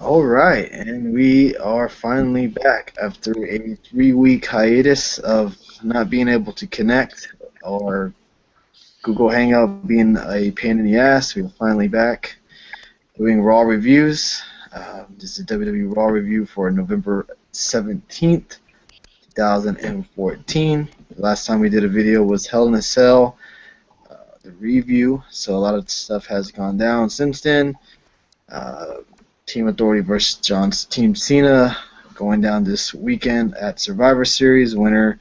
All right, and we are finally back after a 3-week hiatus of not being able to connect or Google Hangout being a pain in the ass. We're finally back doing Raw reviews. This is WWE Raw review for November 17th, 2014. The last time we did a video was Hell in a Cell, the review. So a lot of stuff has gone down since then. Uh, Team Authority versus Team Cena going down this weekend at Survivor Series. Winner,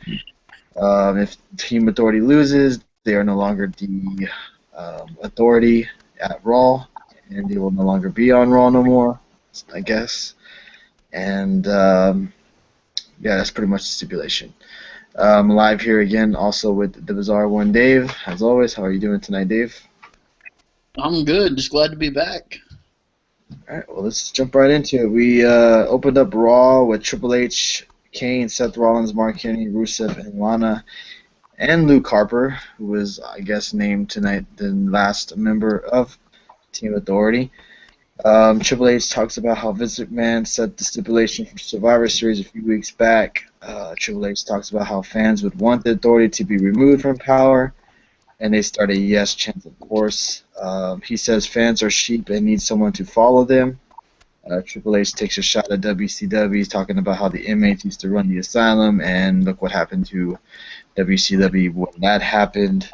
if Team Authority loses, they are no longer the Authority at Raw, and they will no longer be on Raw no more, I guess. And yeah, that's pretty much the stipulation. Live here again, also with the Bizarre One, Dave. As always, how are you doing tonight, Dave? I'm good. Just glad to be back. All right, well, let's jump right into it. We opened up Raw with Triple H, Kane, Seth Rollins, Mark Henry, Rusev, and Lana, and Luke Harper, who was, I guess, named tonight the last member of Team Authority. Triple H talks about how Vince McMahon set the stipulation for Survivor Series a few weeks back. Triple H talks about how fans would want the Authority to be removed from power, and they start a yes chant, of course. He says fans are sheep and need someone to follow them. Triple H takes a shot at WCW. He's talking about how the inmates used to run the asylum, and look what happened to WCW when that happened.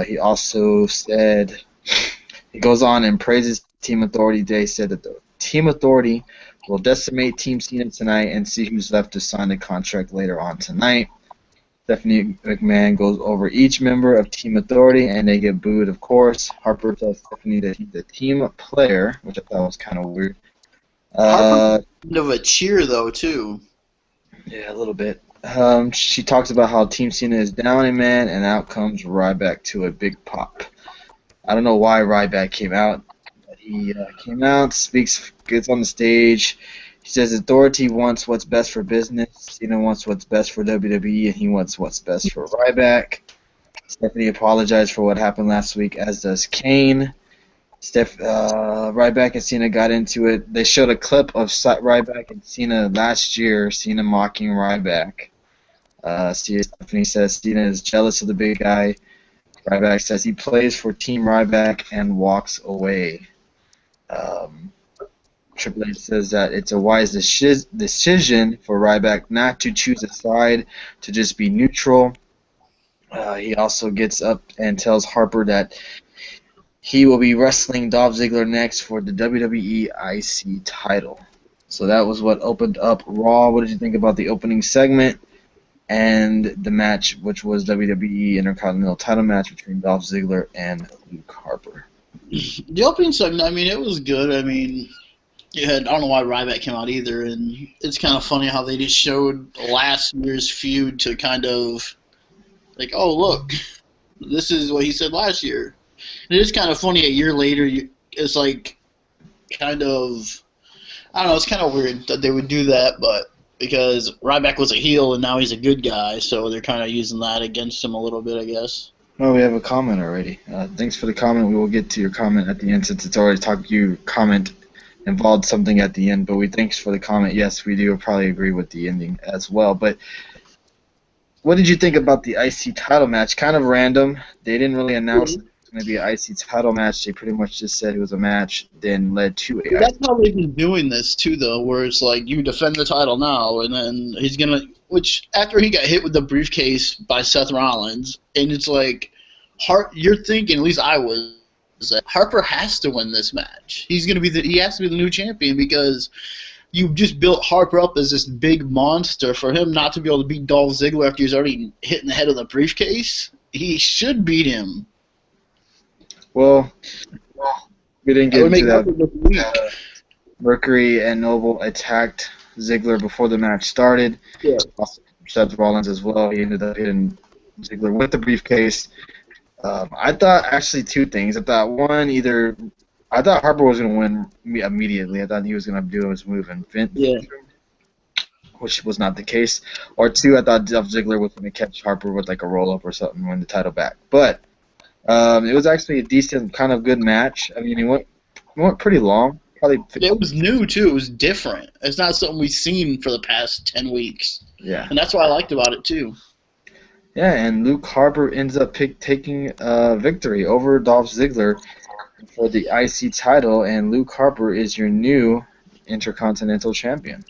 He also said, he goes on and praises Team Authority. They said that the Team Authority will decimate Team Cena tonight and see who's left to sign the contract later on tonight. Stephanie McMahon goes over each member of Team Authority, and they get booed, of course. Harper tells Stephanie that he's a team player, which I thought was kind of weird. Harper kind of a cheer though too. Yeah, a little bit. She talks about how Team Cena is down a man, and out comes Ryback to a big pop. I don't know why Ryback came out. But he came out, speaks, gets on the stage. He says Authority wants what's best for business. Cena wants what's best for WWE, and he wants what's best for Ryback. Stephanie apologized for what happened last week, as does Kane. Ryback and Cena got into it. They showed a clip of Ryback and Cena last year, Cena mocking Ryback. Stephanie says Cena is jealous of the big guy. Ryback says he plays for Team Ryback and walks away. Triple H says that it's a wise decision for Ryback not to choose a side, to just be neutral. He also gets up and tells Harper that he will be wrestling Dolph Ziggler next for the WWE IC title. So that was what opened up Raw. What did you think about the opening segment and the match, which was WWE Intercontinental title match between Dolph Ziggler and Luke Harper? The opening segment, I mean, it was good. I mean, I don't know why Ryback came out either, and it's kind of funny how they just showed last year's feud to kind of like, oh look, this is what he said last year. And it is kind of funny. A year later, it's like kind of, I don't know. It's kind of weird that they would do that, but because Ryback was a heel and now he's a good guy, so they're kind of using that against him a little bit, I guess. Oh, we have a comment already. Thanks for the comment. We will get to your comment at the end since it's already talked. Your comment involved something at the end, but thanks for the comment. Yes, we do probably agree with the ending as well. But what did you think about the IC title match? Kind of random. They didn't really announce it was going to be an IC title match. They pretty much just said it was a match, then led to a. That's how they've been doing this too, though, where it's like you defend the title now, and then he's gonna. Which after he got hit with the briefcase by Seth Rollins, and it's like, you're thinking, at least I was, that Harper has to win this match. He has to be the new champion because you just built Harper up as this big monster. For him not to be able to beat Dolph Ziggler after he's already hit in the head of the briefcase, he should beat him. Well, we didn't get into Harper look weak. Mercury and Noble attacked Ziggler before the match started. Yeah. Also, Seth Rollins as well. He ended up hitting Ziggler with the briefcase. I thought actually two things. I thought I thought Harper was going to win immediately. I thought he was going to do his move and finish, which was not the case. Or two, I thought Dolph Ziggler was going to catch Harper with like a roll-up or something and win the title back. But it was actually a decent, kind of good match. I mean, it went pretty long. probably. It was new too. It was different. It's not something we've seen for the past 10 weeks, Yeah. and that's what I liked about it too. Yeah, and Luke Harper ends up taking victory over Dolph Ziggler for the IC title, and Luke Harper is your new Intercontinental Champion.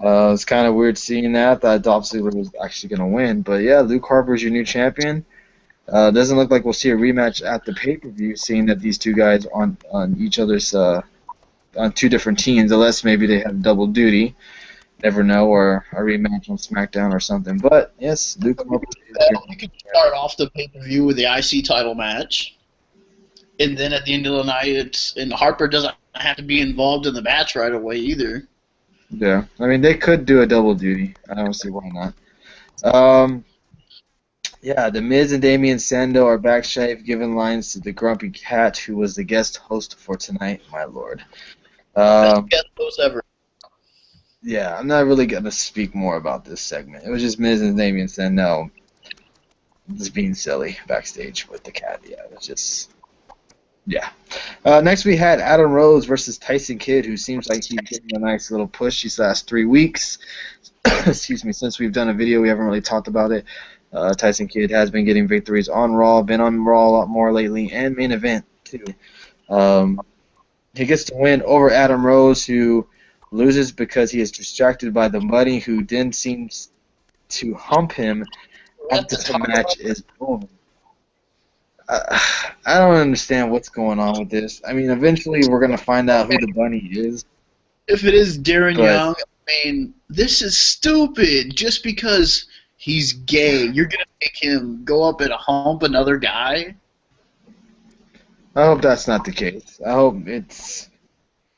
It's kind of weird seeing that Dolph Ziggler was actually going to win, but yeah, Luke Harper is your new champion. Doesn't look like we'll see a rematch at the pay-per-view, seeing that these two guys on each other's on two different teams, unless maybe they have double duty. Never know, or a rematch on SmackDown or something. But yes, Luke Harper is your You could start off the pay per view with the IC title match, and then at the end of the night, and Harper doesn't have to be involved in the match right away either. yeah. I mean, they could do a double duty. I don't see why not. Um, yeah, The Miz and Damian Sandow are backstage giving lines to the Grumpy Cat, who was the guest host for tonight. My lord. Best Um, guest host ever. yeah, I'm not really gonna speak more about this segment. It was just Miz and Damian Sandow just being silly backstage with the cat. Yeah, it was just. Yeah. Next we had Adam Rose versus Tyson Kidd, who seems like he's getting a nice little push these last 3 weeks. Excuse me. Since we've done a video, we haven't really talked about it. Tyson Kidd has been getting victories on Raw, been on Raw a lot more lately, and main event too. He gets to win over Adam Rose, who loses because he is distracted by the Muddy, who then seems to hump him after the match is over. I don't understand what's going on with this. I mean, eventually we're gonna find out who the bunny is. If it is Darren But Young, I mean, this is stupid. Just because he's gay, you're gonna make him go up and hump another guy. I hope that's not the case. I hope it's.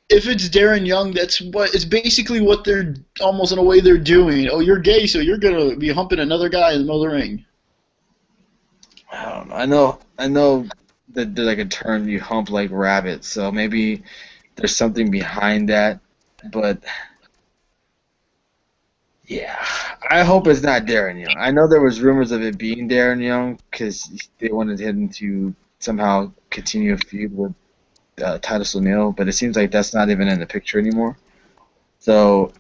If it's Darren Young, it's basically what they're almost in a way they're doing. Oh, you're gay, so you're gonna be humping another guy in the middle of the ring. I don't know. I know that there's like a term you hump like rabbits, so maybe there's something behind that. But yeah, I hope it's not Darren Young. I know there was rumors of it being Darren Young because they wanted him to somehow continue a feud with Titus O'Neil, but it seems like that's not even in the picture anymore. So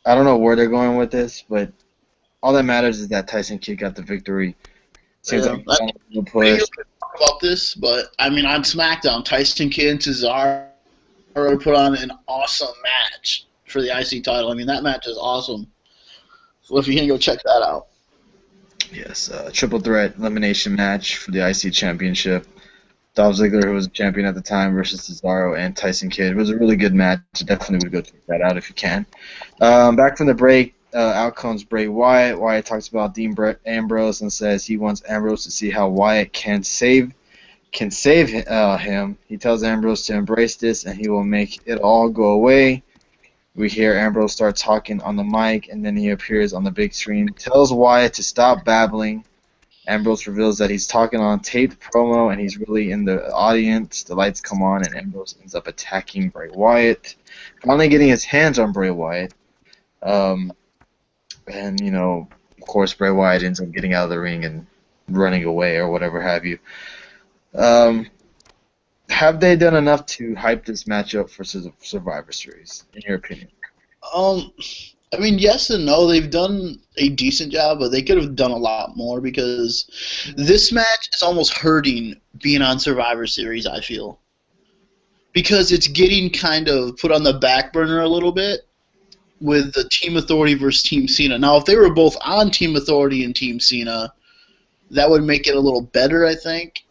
I don't know where they're going with this, but all that matters is that Tyson Kidd got the victory. Seems like he's on the We push. don't talk about this, but I mean, on SmackDown, Tyson Kidd and Cesaro put on an awesome match for the IC title. I mean, that match is awesome. So if you can go check that out. Yes, triple threat elimination match for the IC championship. Dolph Ziggler, who was champion at the time, versus Cesaro and Tyson Kidd. It was a really good match. Definitely would go check that out if you can. Back from the break, out comes Bray Wyatt. Wyatt talks about Dean Ambrose and says he wants Ambrose to see how Wyatt can save him. He tells Ambrose to embrace this and he will make it all go away. We hear Ambrose start talking on the mic, and then he appears on the big screen, tells Wyatt to stop babbling. Ambrose reveals that he's talking on taped promo, and he's really in the audience. The lights come on, and Ambrose ends up attacking Bray Wyatt, finally getting his hands on Bray Wyatt. And, of course, Bray Wyatt ends up getting out of the ring and running away or whatever have you. Have they done enough to hype this matchup for Survivor Series, in your opinion? I mean, yes and no. They've done a decent job, but they could have done a lot more because this match is almost hurting being on Survivor Series, I feel. Because it's getting kind of put on the back burner a little bit with the Team Authority versus Team Cena. Now, if they were both on Team Authority and Team Cena, that would make it a little better, I think.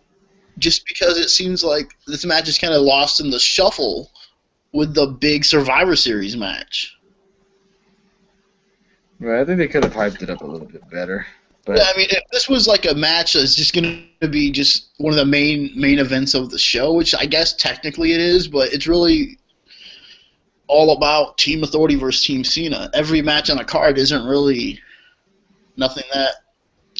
Just because it seems like this match is kind of lost in the shuffle with the big Survivor Series match. Right, I think they could have hyped it up a little bit better. But Yeah, I mean, if this was like a match that's just going to be just one of the main events of the show, which I guess technically it is, but it's really all about Team Authority versus Team Cena. Every match on a card isn't really nothing that,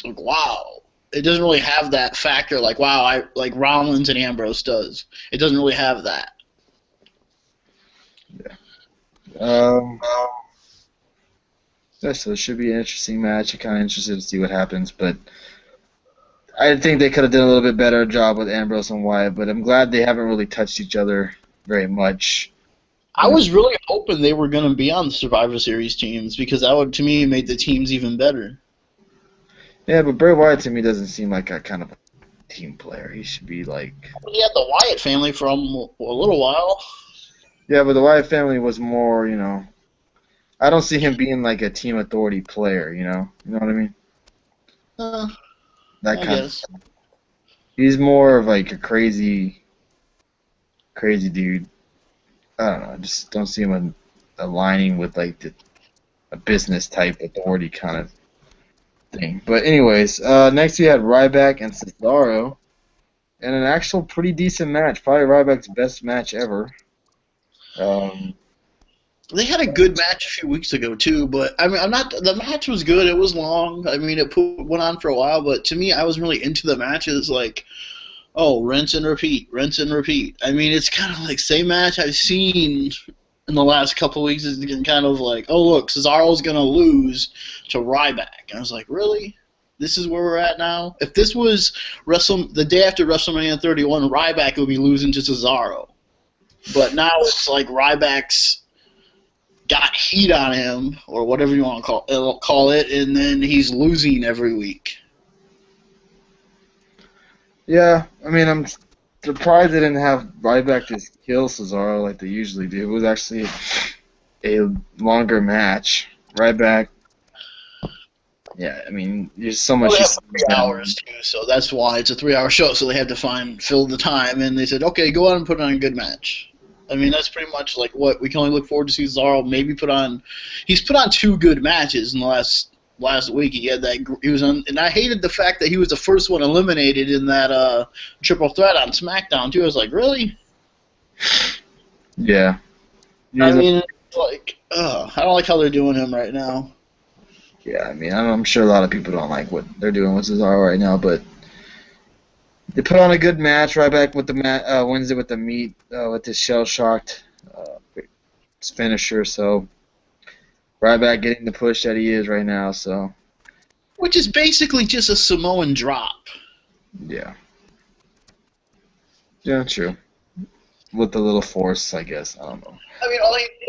like, wow. It doesn't really have that factor like, wow, like Rollins and Ambrose does. It doesn't really have that. yeah. Yeah, so it should be an interesting match. I'm kind of interested to see what happens, but I think they could have done a little bit better job with Ambrose and Wyatt, but I'm glad they haven't really touched each other very much. I was really hoping they were going to be on the Survivor Series teams because that would, to me, made the teams even better. Yeah, but Bray Wyatt to me doesn't seem like a kind of a team player. He should be like. He had the Wyatt family for a little while. Yeah, but the Wyatt family was more, I don't see him being like a Team Authority player. You know what I mean? That I kind guess. of. He's more of like a crazy dude. I don't know. I just don't see him aligning with like a business type authority kind of thing. But anyways, next we had Ryback and Cesaro, and an actual pretty decent match. Probably Ryback's best match ever. They had a good match a few weeks ago too, but I mean, I'm not. The match was good. It was long. I mean, went on for a while, but to me, I wasn't really into the matches. Like, oh, rinse and repeat, rinse and repeat. I mean, it's kind of like same match I've seen in the last couple of weeks. Is kind of like, oh look, Cesaro's gonna lose to Ryback, and I was like, really? This is where we're at now. If this was the day after WrestleMania 31, Ryback would be losing to Cesaro, but now it's like Ryback's got heat on him, or whatever you want to call it, and then he's losing every week. Yeah, I mean, I'm surprised they didn't have Ryback just kill Cesaro like they usually do. It was actually a longer match. Ryback, yeah, I mean, there's so much. Well, they have 3 hours too, so that's why it's a 3-hour show. So they had to fill the time, and they said, okay, go out and put on a good match. I mean, that's pretty much like what we can only look forward to see Cesaro maybe put on. He's put on 2 good matches in the last week. He was on, and I hated the fact that he was the first one eliminated in that triple threat on SmackDown too. I was like, really? Yeah. I mean, like, I don't like how they're doing him right now. Yeah, I mean, I'm sure a lot of people don't like what they're doing with Cesaro right now, but they put on a good match. Ryback with the wins it with the meat, with his shell-shocked finisher. So Ryback getting the push that he is right now. So, which is basically just a Samoan drop. Yeah. Yeah, true. With a little force, I guess. I don't know. I mean,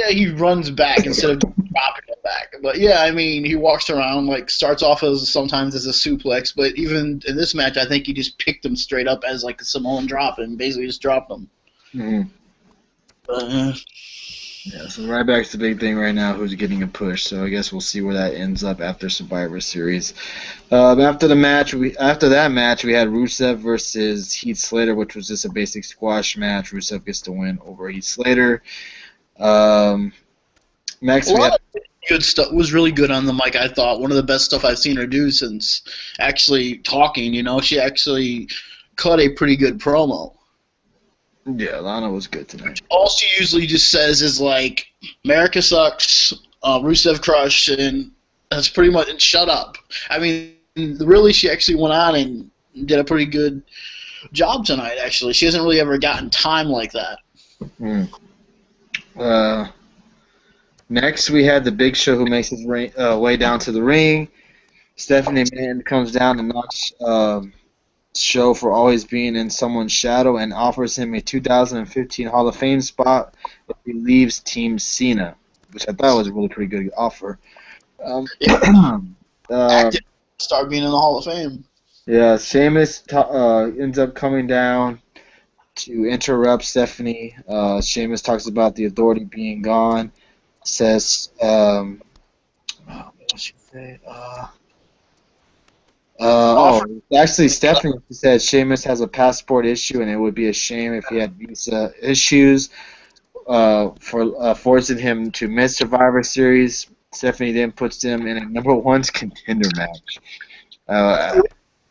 he runs back instead of dropping it back. But yeah, I mean, he walks around, like, starts off sometimes as a suplex, but even in this match, I think he just picked him straight up as like a Samoan drop and basically just dropped him. Mm-hmm. Yeah, so Ryback's the big thing right now, who's getting a push. So I guess we'll see where that ends up after Survivor Series. After that match, we had Rusev versus Heath Slater, which was just a basic squash match. Rusev gets the win over Heath Slater. Next, we had good stuff. It was really good on the mic. I thought one of the best stuff I've seen her do since actually talking. She actually cut a pretty good promo. Yeah, Lana was good tonight. All she usually just says is like, "America sucks," Rusev crushed, and that's pretty much. And shut up. I mean, really, she actually went on and did a pretty good job tonight. Actually, she hasn't really ever gotten time like that. Next, we had the Big Show, who makes his way down to the ring. Stephanie McMahon comes down and knocks Show for always being in someone's shadow and offers him a 2015 Hall of Fame spot if he leaves Team Cena, which I thought was a really pretty good offer. Start being in the Hall of Fame. Yeah, Sheamus ends up coming down to interrupt Stephanie. Sheamus talks about the Authority being gone. Says, what did she say? Actually, Stephanie said Sheamus has a passport issue, and it would be a shame if he had visa issues for forcing him to miss Survivor Series. Stephanie then puts him in a number 1 contender match.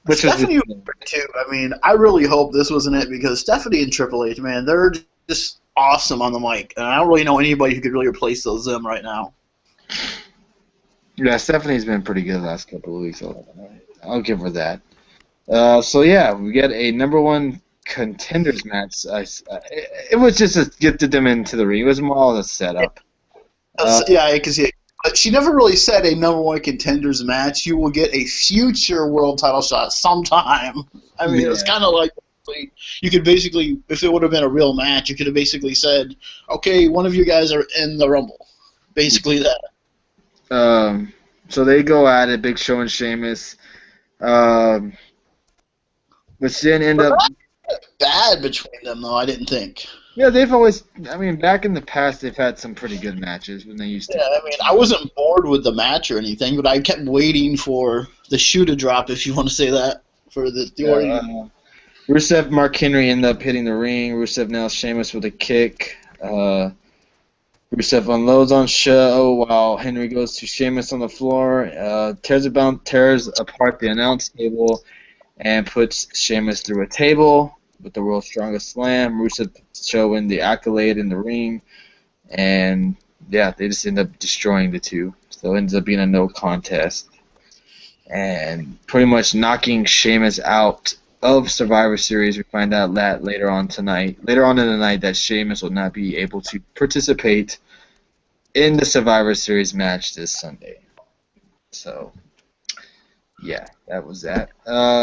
Which Stephanie was great too. I mean, I really hope this wasn't it because Stephanie and Triple H, man, they're just awesome on the mic, and I don't really know anybody who could really replace them right now. Yeah, Stephanie's been pretty good the last couple of weeks. I'll give her that. So yeah, we get a number 1 contenders match. It was just to get them into the ring. It was more of a setup. Yeah, I can see it. But she never really said a number 1 contenders match. You will get a future world title shot sometime. I mean, It's kind of like You could basically, if it would have been a real match, you could have basically said, okay, one of you guys are in the Rumble. Basically that. So they go at it, Big Show and Sheamus. Which then end But up. not bad between them, though, I didn't think. Yeah, they've always. I mean, back in the past, they've had some pretty good matches when they used to. Yeah, I mean, I wasn't bored with the match or anything, but I kept waiting for the shoe to drop, if you want to say that, for the Orton. Rusev, Mark Henry end up hitting the ring. Rusev nails Sheamus with a kick. Rusev unloads on Show while Henry goes to Sheamus on the floor. Tears apart the announce table and puts Sheamus through a table with the world's strongest slam. Rusev showing the accolade in the ring. And, yeah, they just end up destroying the two. So it ends up being a no contest. And pretty much knocking Sheamus out of Survivor Series. We find out that later on in the night, that Sheamus will not be able to participate in the Survivor Series match this Sunday. So, yeah, that was that.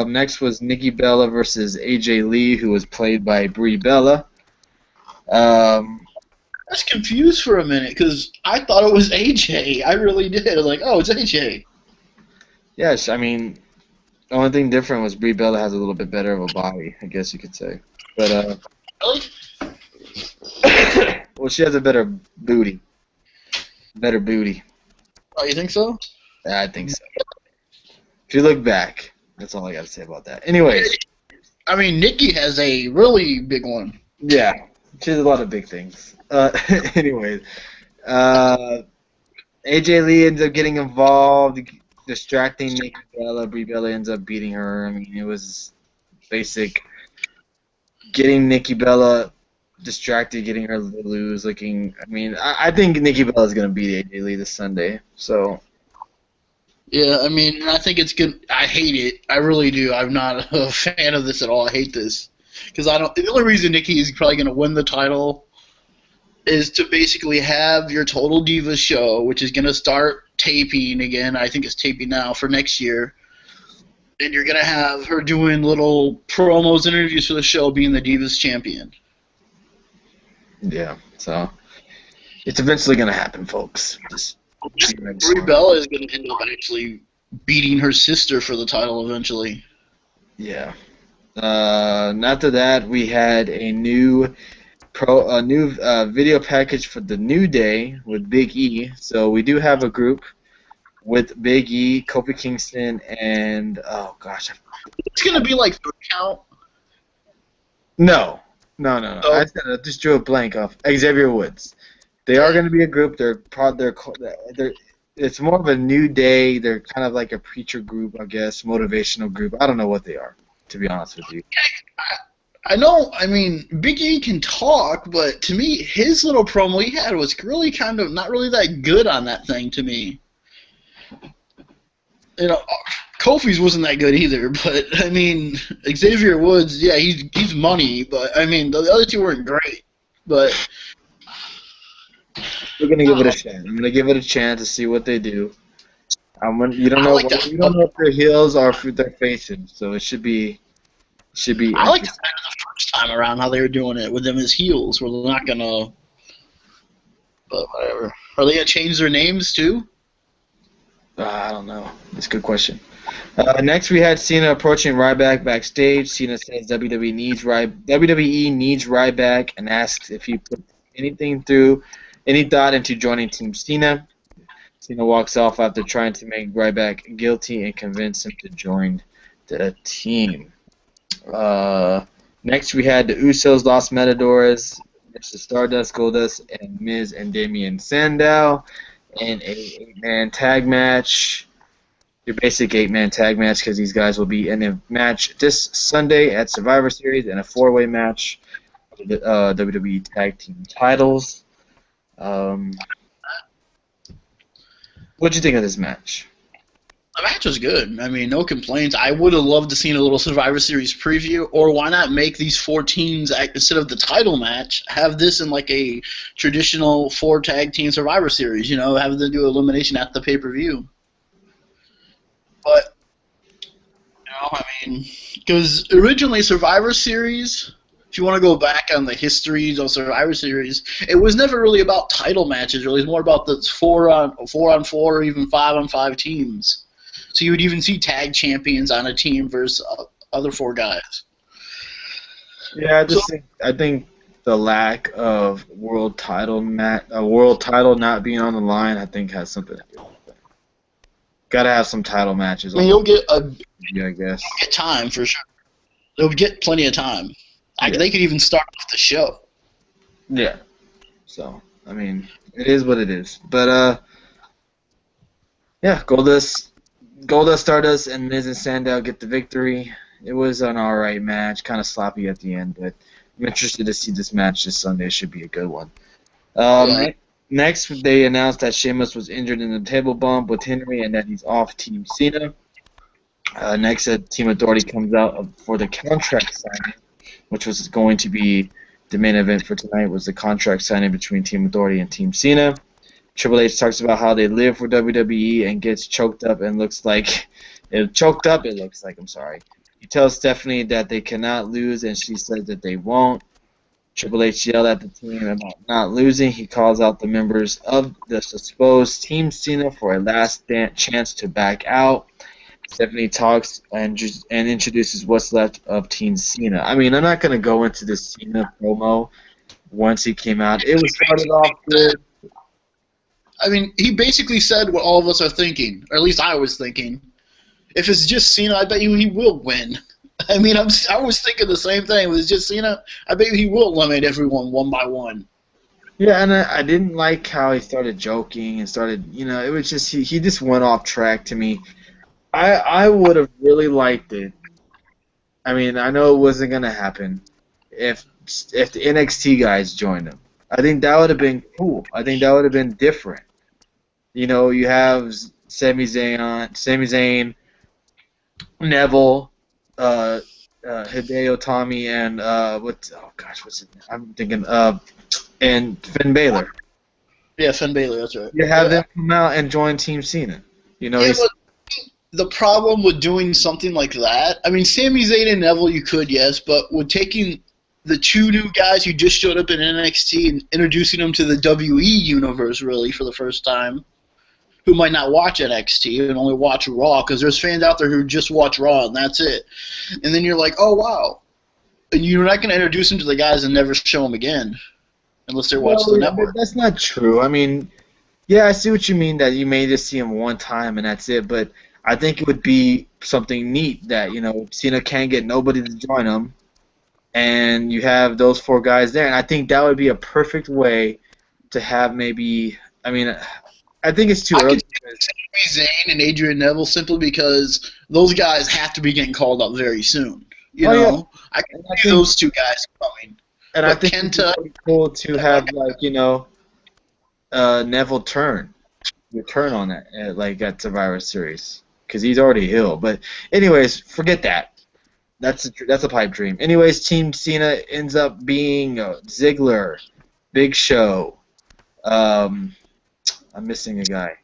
Next was Nikki Bella versus AJ Lee, who was played by Brie Bella. I was confused for a minute because I thought it was AJ. I really did. I was like, oh, it's AJ. Yes, I mean, the only thing different was Brie Bella has a little bit better of a body, I guess you could say. But, Really? well, she has a better booty. Better booty. Oh, you think so? I think so. If you look back, that's all I got to say about that. Anyways. I mean, Nikki has a really big one. Yeah, she has a lot of big things. Anyways. AJ Lee ends up getting involved, distracting Nikki Bella. Brie Bella ends up beating her. I mean, it was basic getting Nikki Bella distracted, getting her to lose. I think Nikki Bella is going to beat AJ Lee this Sunday. So. Yeah, I mean, I think it's good. I hate it. I really do. I'm not a fan of this at all. I hate this. Because the only reason Nikki is probably going to win the title is to basically have your Total Divas show, which is going to start taping again. I think it's taping now for next year. And you're going to have her doing little promos, interviews for the show, being the Divas champion. Yeah, so it's eventually going to happen, folks. Brie Bella is going to end up actually beating her sister for the title eventually. Yeah. After that, we had a new video package for the New Day with Big E. So we do have a group with Big E, Kofi Kingston, and it's going to be like 3 count. No. Oh. I just drew a blank off Xavier Woods. They are going to be a group. They're it's more of a New Day. They're kind of like a preacher group, I guess, motivational group. I don't know what they are, to be honest with you. I know. I mean, Big E can talk, but to me, his little promo he had was really kind of not really that good on that thing to me. You know, Kofi's wasn't that good either, but I mean, Xavier Woods, yeah, he's money, but I mean, the other two weren't great, but. We're gonna give it a chance. I'm gonna give it a chance to see what they do. You don't know if they're heels or if they're faces, so it should be. I liked it better the first time around how they were doing it with them as heels, where they're not gonna. But whatever. Are they gonna change their names too? I don't know. That's a good question. Next, we had Cena approaching Ryback backstage. Cena says WWE needs Ryback and asks if he put any thought into joining Team Cena. Cena walks off after trying to make Ryback guilty and convince him to join the team. Next, we had the Usos, Los Matadores versus Stardust, Goldust, and Miz and Damian Sandow in a 8-man tag match. Your basic 8-man tag match because these guys will be in a match this Sunday at Survivor Series and a 4-way match for the WWE Tag Team titles. What'd you think of this match? The match was good. I mean, no complaints. I would have loved to seen a little Survivor Series preview, or why not make these 4 teams, instead of the title match, have this in like a traditional 4 tag team Survivor Series, have them do elimination at the pay-per-view. But, know. I mean, because originally Survivor Series, if you want to go back on the histories of Survivor Series, it was never really about title matches. Really, it was more about the four on four, or even 5-on-5 teams. So you would even see tag champions on a team versus other four guys. Yeah, So I think the lack of world title not being on the line, I think has something to do with it. Got to have some title matches I mean, on the you'll get I guess. time for sure. They'll get plenty of time. Yeah. They could even start off the show. Yeah. So, I mean, it is what it is. But yeah, Goldust, Stardust, and Miz and Sandow get the victory. It was an alright match, kind of sloppy at the end, but I'm interested to see this match this Sunday. It should be a good one. Yeah. Next, they announced that Sheamus was injured in a table bump with Henry and that he's off Team Cena. Next, Team Authority comes out for the contract signing, which was going to be the main event for tonight, was the contract signing between Team Authority and Team Cena. Triple H talks about how they live for WWE and gets choked up and looks like I'm sorry. He tells Stephanie that they cannot lose, and she says that they won't. Triple H yelled at the team about not losing. He calls out the members of the supposed Team Cena for a last chance to back out. Stephanie talks and introduces what's left of Team Cena. I mean, I'm not going to go into the Cena promo once he came out. It was started off good. I mean, he basically said what all of us are thinking, or at least I was thinking. If it's just Cena, I bet you he will win. I mean, I was thinking the same thing. If it's just Cena, I bet you he will eliminate everyone one by one. Yeah, and I didn't like how he started joking and started, it was just, he just went off track to me. I would have really liked it. I mean, I know it wasn't going to happen if the NXT guys joined him. I think that would have been cool. I think that would have been different. You have Sami Zayn, Neville, Hideo Tommy, and what's his name? I'm thinking and Finn Balor. Yeah, Finn Balor, that's right. You have them come out and join Team Cena. Yeah, but the problem with doing something like that, I mean, Sami Zayn and Neville you could, yes, but with taking the two new guys who just showed up in NXT and introducing them to the WWE universe, really, for the first time, who might not watch NXT and only watch Raw, because there's fans out there who just watch Raw and that's it. And then you're like, oh, wow. And you're not going to introduce them to the guys and never show them again, unless they watch the network. That's not true. I mean, yeah, I see what you mean, that you may just see them one time and that's it, but I think it would be something neat that, Cena can't get nobody to join him, and you have those four guys there, and I think that would be a perfect way to have maybe, I mean, I think it's too early. Sami Zayn and Adrian Neville simply because those guys have to be getting called up very soon. I can see those two guys coming. And I think it's really cool to have, Neville return on that, at Survivor Series, because he's already heel. But anyways, forget that. That's a pipe dream. Anyways, Team Cena ends up being Ziggler, Big Show. I'm missing a guy.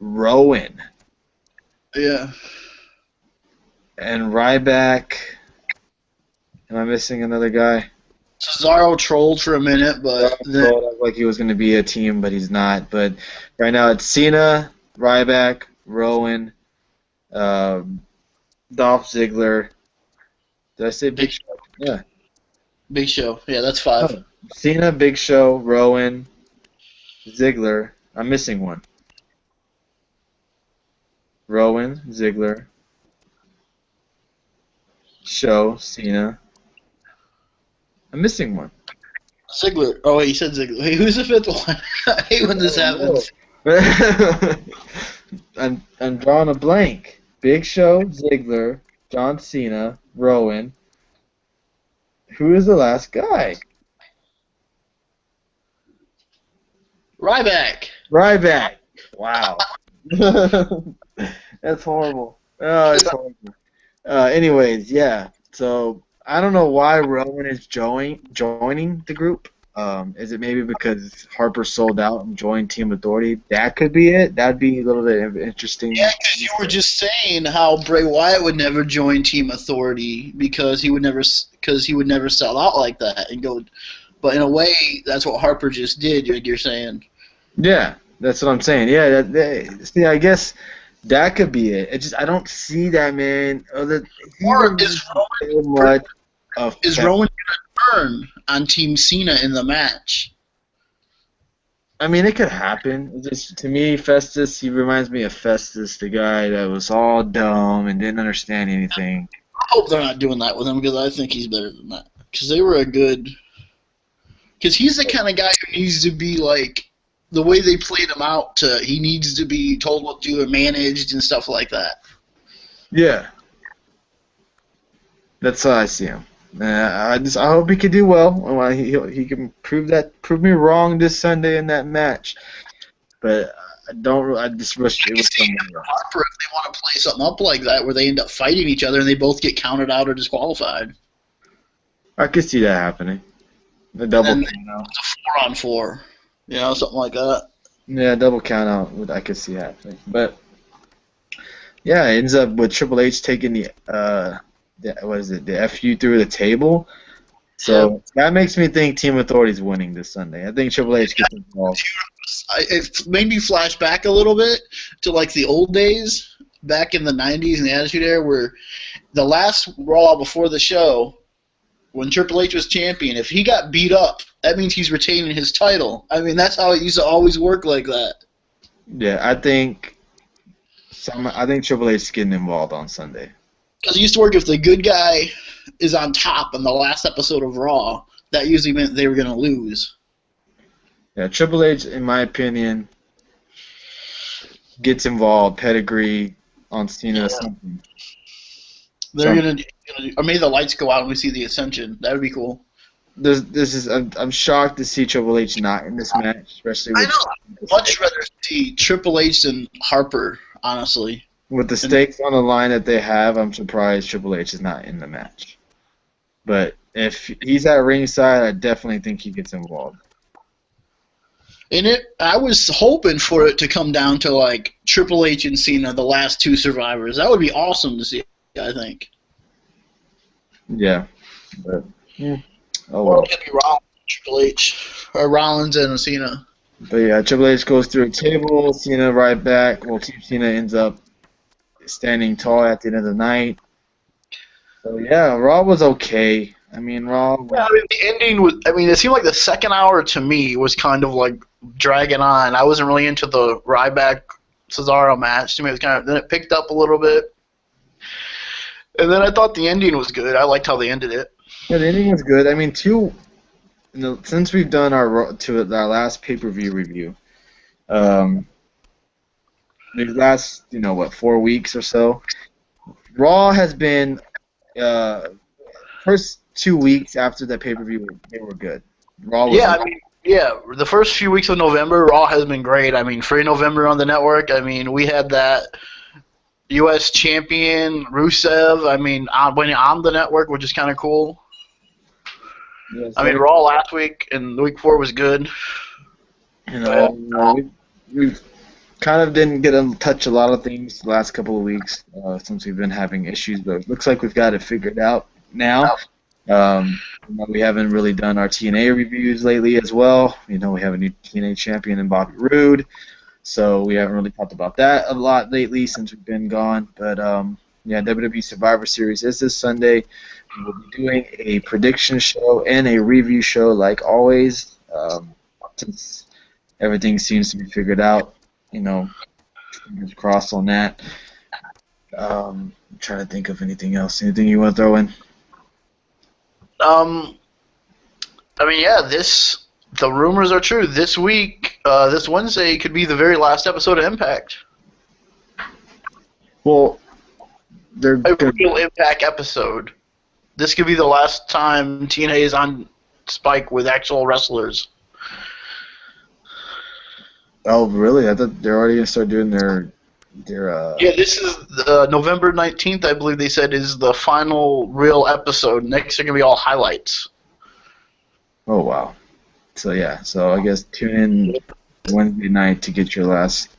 Rowan. Yeah. And Ryback. Am I missing another guy? Cesaro trolled for a minute, but trolled like he was going to be a team, but he's not. But right now it's Cena, Ryback, Rowan, Dolph Ziggler. Did I say Big Show? Yeah. Big Show. Yeah, that's 5. Oh, Cena, Big Show, Rowan, Ziggler. I'm missing one. Rowan, Ziggler, Show, Cena. I'm missing one. Ziggler. Oh, wait, you said Ziggler. Hey, who's the 5th one? I hate when this happens. I'm drawing a blank. Big Show, Ziggler, John Cena, Rowan. Who is the last guy? Ryback. Wow. That's horrible. Oh, it's horrible. Anyways, yeah. So I don't know why Rowan is joining the group. Is it maybe because Harper sold out and joined Team Authority? That could be it. That'd be a little bit of Yeah, interesting. because you were just saying how Bray Wyatt would never join Team Authority because he would never sell out like that and go. But in a way, that's what Harper just did. You're saying. Yeah, that's what I'm saying. Yeah, see, I guess that could be it. It just I don't see that man. He Or reminds me so much of is Fest. Roman going to turn on Team Cena in the match? I mean, it could happen. It just to me, Festus, he reminds me of Festus, the guy that was all dumb and didn't understand anything. I hope they're not doing that with him because I think he's better than that. Because they were a good. Because he's the kind of guy who needs to be like the way they played him out. He needs to be told what to do and managed and stuff like that. Yeah, that's how I see him. I hope he can do well. He can prove me wrong this Sunday in that match. But I don't. I just wish it was someone else. Harper, if they want to play something up like that, where they end up fighting each other and they both get counted out or disqualified. I could see that happening. The double And then count out. it's a 4-on-4. You know, something like that. Yeah, double count out. I could see happening. But yeah, it ends up with Triple H taking the FU through the table. So that makes me think Team Authority's winning this Sunday. I think Triple H gets involved. It made me flash back a little bit to like the old days back in the 90s and the Attitude Era where the last Raw before the show, when Triple H was champion, if he got beat up, that means he's retaining his title. I mean, that's how it used to always work like that. Yeah, I think Triple H is getting involved on Sunday. Because it used to work if the good guy is on top in the last episode of Raw, that usually meant they were going to lose. Yeah, Triple H, in my opinion, gets involved, pedigree on Cena or something. They're gonna, or maybe the lights go out and we see the Ascension. That would be cool. I'm shocked to see Triple H not in this match, especially with I know. I'd much rather see Triple H than Harper, honestly. with the stakes on the line that they have. I'm surprised Triple H is not in the match. But if he's at ringside, I definitely think he gets involved. And I was hoping for it to come down to like Triple H and Cena, the last two survivors. That would be awesome to see, I think. Yeah, but oh Or well. it could be Rollins, Triple H, or Rollins and Cena. But yeah, Triple H goes through a table, Cena right back. Well, Team Cena ends up standing tall at the end of the night. So yeah, Raw was okay. I mean, Raw. Yeah, I mean, the ending was. I mean, it seemed like the second hour to me was kind of like dragging on. I wasn't really into the Ryback Cesaro match. To me, it was kind of. Then it picked up a little bit, and then I thought the ending was good. I liked how they ended it. Yeah, the ending was good. I mean, since we've done our last pay-per-view review, these last 4 weeks or so, Raw has been first 2 weeks after the pay-per-view they were good. Raw was The first few weeks of November, Raw has been great. I mean, free November on the network. I mean, we had that U.S. champion Rusev. I mean, winning on the network, which is kind of cool. Yes, I mean, Raw last week and the week before was good. We kind of didn't get to touch a lot of things the last couple of weeks since we've been having issues, but it looks like we've got it figured out now. We haven't really done our TNA reviews lately as well. We have a new TNA champion in Bobby Roode, so we haven't really talked about that a lot lately since we've been gone. But WWE Survivor Series is this Sunday. We will be doing a prediction show and a review show like always. Since everything seems to be figured out, fingers crossed on that. I'm trying to think of anything else. Anything you want to throw in? I mean, the rumors are true. This week, this Wednesday, could be the very last episode of Impact. Well, they're a real Impact episode. This could be the last time TNA is on Spike with actual wrestlers. Oh, really? I thought they're already going to start doing their Yeah, this is November 19th, I believe they said, is the final real episode. Next are going to be all highlights. Oh, wow. So I guess tune in Wednesday night to get your last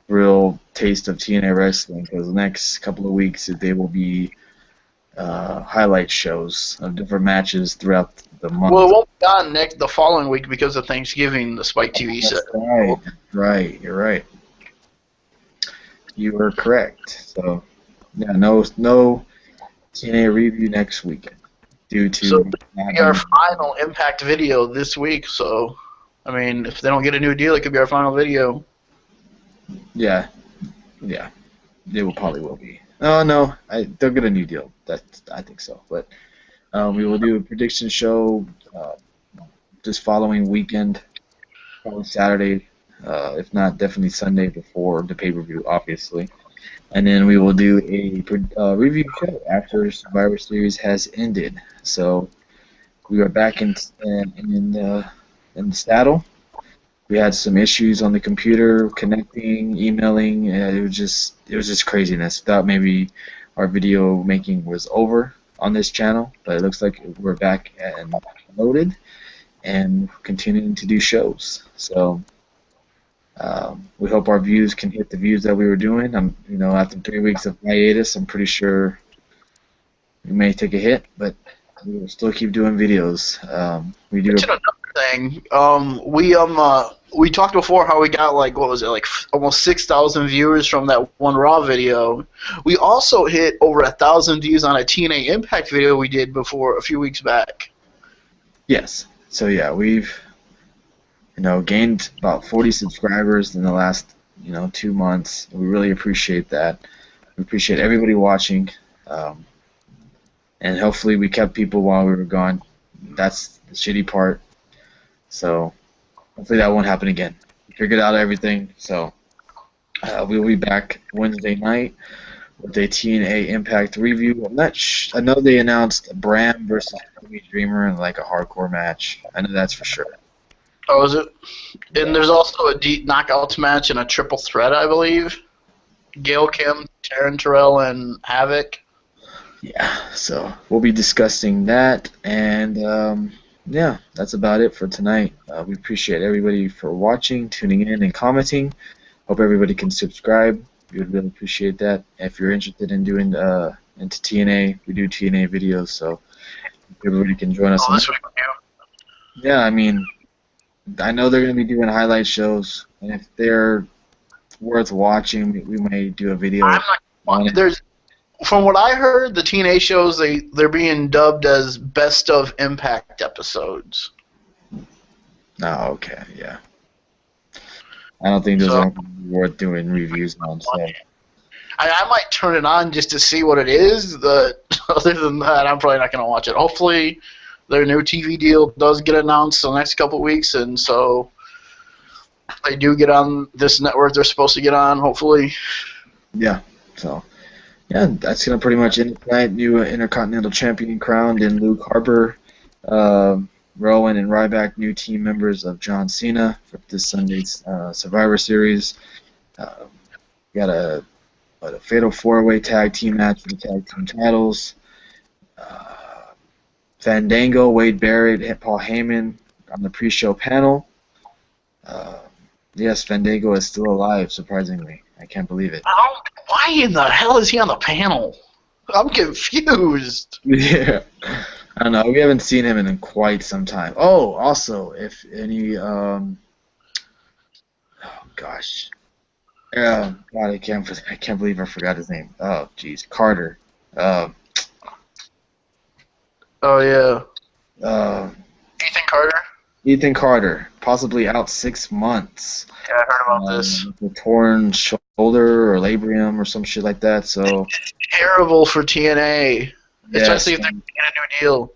real taste of TNA wrestling, because the next couple of weeks they will be highlight shows of different matches throughout the month. Well, it won't be on the following week because of Thanksgiving. The Spike TV set. Right. Right. You're right. You are correct. So yeah, no TNA review next weekend due to So it'll be our final Impact video this week. So, I mean, if they don't get a new deal, it could be our final video. Yeah, they probably will be. Oh no, they'll get a new deal. I think so. But we will do a prediction show this following weekend, probably Saturday, if not definitely Sunday before the pay-per-view, obviously. And then we will do a review show after Survivor Series has ended. So we are back in the saddle. We had some issues on the computer, connecting, emailing. It was just craziness. Thought maybe our video making was over on this channel, but it looks like we're back and loaded and continuing to do shows. So we hope our views can hit the views that we were doing. After 3 weeks of hiatus, I'm pretty sure we may take a hit, but we will still keep doing videos. We do. Another thing, we talked before how we got almost 6,000 viewers from that one Raw video. We also hit over 1,000 views on a TNA Impact video we did before a few weeks back. Yes. So yeah, we've gained about 40 subscribers in the last 2 months. We really appreciate that. We appreciate everybody watching, and hopefully we kept people while we were gone. That's the shitty part. So hopefully that won't happen again. We figured out everything. So we'll be back Wednesday night with a TNA Impact review. I know they announced Bram versus Tommy Dreamer in like a hardcore match. I know that's for sure. Oh, is it? And there's also a deep knockouts match and a triple threat, I believe. Gail Kim, Taryn Terrell, and Havoc. Yeah, so we'll be discussing that, and yeah, that's about it for tonight. We appreciate everybody for watching, tuning in, and commenting. Hope everybody can subscribe. We would really appreciate that. If you're interested in doing into TNA, we do TNA videos, so everybody can join us. Oh, this week, yeah, I mean, I know they're going to be doing highlight shows, and if they're worth watching, we may do a video. From what I heard, the TNA shows they're being dubbed as best of Impact episodes. Oh, okay, yeah. I don't think those are worth doing reviews on. So I might turn it on just to see what it is, but other than that, I'm probably not going to watch it. Hopefully, their new TV deal does get announced the next couple of weeks, and so they do get on this network they're supposed to get on, hopefully. Yeah, so yeah, that's going to pretty much end it tonight. New Intercontinental Champion crowned in Luke Harper. Rowan and Ryback, new team members of John Cena for this Sunday's Survivor Series. Got a Fatal 4-Way Tag Team match for the Tag Team titles. Fandango, Wade Barrett, and Paul Heyman on the pre-show panel. Yes, Fandango is still alive, surprisingly. I can't believe it. Why in the hell is he on the panel? I'm confused. Yeah. I don't know. We haven't seen him in quite some time. Oh, also, if any, oh gosh, God, I can't believe I forgot his name. Oh, jeez, Carter. Oh yeah. Ethan Carter. Ethan Carter, possibly out 6 months. Yeah, I heard about this. With a torn shoulder or labrum or some shit like that. So it's terrible for TNA. Especially if they're getting a new deal.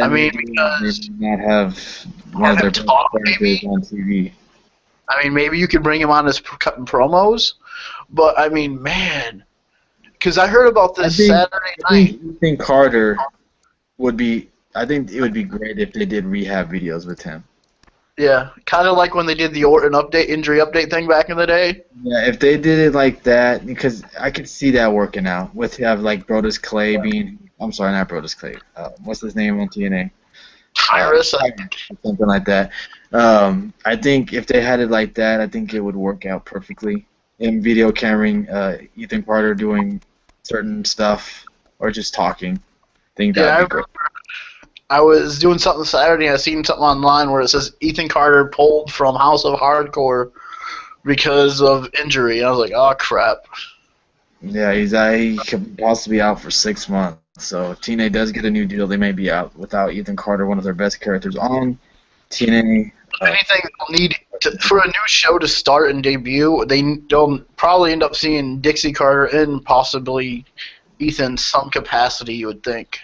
I mean, because they may not have one of their best characters on TV. I mean, maybe you could bring him on as cutting promos, but I mean, man, because I heard about this Saturday night. I think Carter would be. I think it would be great if they did rehab videos with him. Yeah, kind of like when they did the Orton injury update thing back in the day. Yeah, if they did it like that, because I could see that working out. With like Brodus Clay being. I'm sorry, not Brodus Clay. What's his name on TNA? Tyrus, something like that. I think if they had it like that, I think it would work out perfectly. In video cameraing, Ethan Carter doing certain stuff or just talking. I think that yeah, would be great. I was doing something Saturday. I seen something online where it says Ethan Carter pulled from House of Hardcore because of injury. I was like, oh crap. Yeah, he could possibly be out for 6 months. So if TNA does get a new deal, they may be out without Ethan Carter, one of their best characters on TNA. Anything they'll need for a new show to start and debut, they'll probably end up seeing Dixie Carter and possibly Ethan some capacity. You would think.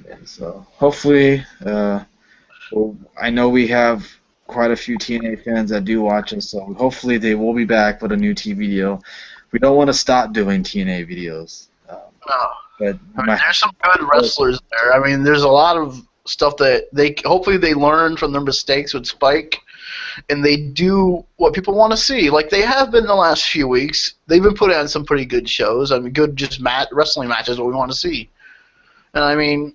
Yeah, so hopefully, well, I know we have quite a few TNA fans that do watch us, so hopefully they will be back with a new TV deal. We don't want to stop doing TNA videos, No. but I mean, there's some good wrestlers there. I mean, there's a lot of stuff that they hopefully they learn from their mistakes with Spike, and they do what people want to see. Like they have been the last few weeks. They've been putting on some pretty good shows. I mean, good just wrestling matches, what we want to see. And I mean,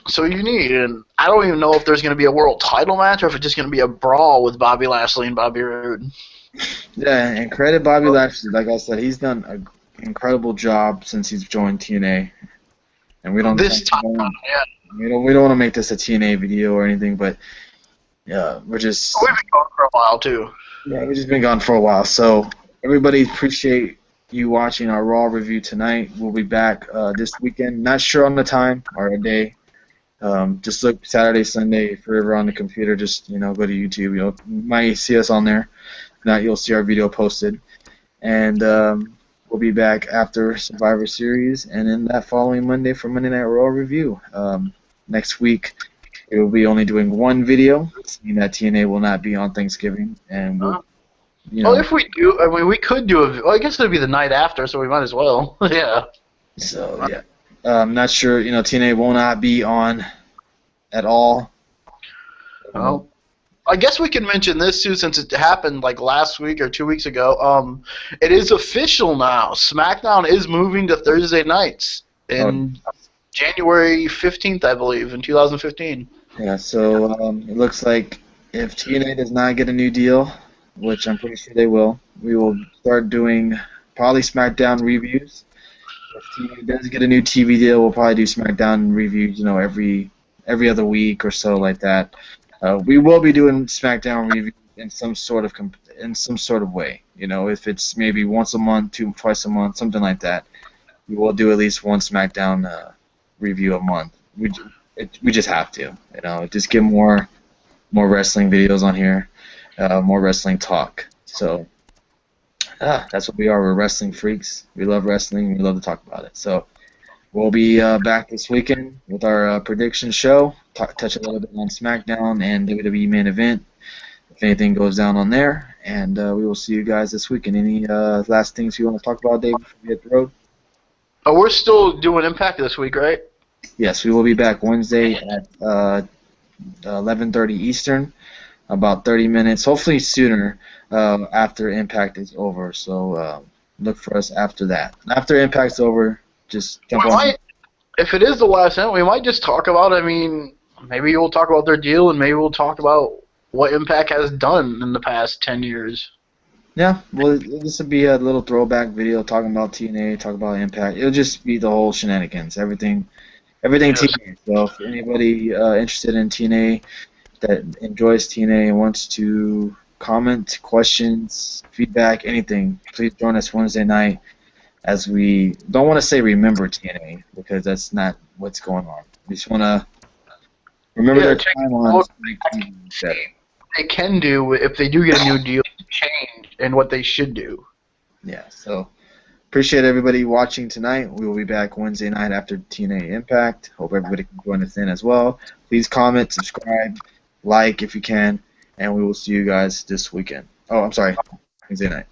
so you need. And I don't even know if there's going to be a world title match or if it's just going to be a brawl with Bobby Lashley and Bobby Roode. Yeah, and credit Bobby Lashley. Like I said, he's done an incredible job since he's joined TNA. And we don't This time, yeah. we don't want to make this a TNA video or anything, but yeah, we've been gone for a while too. Yeah, we've just been gone for a while. So everybody appreciate you watching our Raw review tonight. We'll be back this weekend. Not sure on the time or a day. Just look Saturday, Sunday. If you're ever on the computer, just go to YouTube. You might see us on there. If not, you'll see our video posted. And we'll be back after Survivor Series, and then that following Monday for Monday Night Raw review. Next week, we will be only doing one video, seeing that TNA will not be on Thanksgiving, and we'll, Well, if we do, I mean, we could do well, I guess it would be the night after, so we might as well. Yeah. So yeah, I'm not sure. TNA will not be on at all. Well, I guess we can mention this too, since it happened like last week or 2 weeks ago. It is official now. SmackDown is moving to Thursday nights in January 15th, I believe, in 2015. Yeah, so it looks like if TNA does not get a new deal, which I'm pretty sure they will, we will start doing probably SmackDown reviews. If TNA does get a new TV deal, we'll probably do SmackDown reviews, every other week or so, like that. We will be doing SmackDown reviews in some sort of way. If it's maybe once a month, twice a month, something like that. We will do at least one SmackDown review a month. We just have to. Just get more wrestling videos on here, more wrestling talk. So that's what we are. We're wrestling freaks. We love wrestling. We love to talk about it. So we'll be back this weekend with our prediction show. Touch a little bit on SmackDown and WWE main event, if anything goes down on there. And we will see you guys this weekend. Any last things you want to talk about, Dave, before we hit the road? Oh, we're still doing Impact this week, right? Yes, we will be back Wednesday at 11:30 Eastern, about 30 minutes, hopefully sooner, after Impact is over. So look for us after that. After Impact's over, just jump on. If it is the last event, we might just talk about, maybe we'll talk about their deal, and maybe we'll talk about what Impact has done in the past 10 years. Yeah, well, this would be a little throwback video talking about TNA, talking about Impact. It'll just be the whole shenanigans, everything Yes. TNA. So if anybody interested in TNA, that enjoys TNA and wants to comment, questions, feedback, anything, please join us Wednesday night, as we don't want to say remember TNA, because that's not what's going on. We just want to remember their timelines to make things better. They can do if they do get a new deal, change and what they should do. Yeah, so appreciate everybody watching tonight. We will be back Wednesday night after TNA Impact. Hope everybody can join us in as well. Please comment, subscribe, like if you can, and we will see you guys this weekend. Oh, I'm sorry, Wednesday night.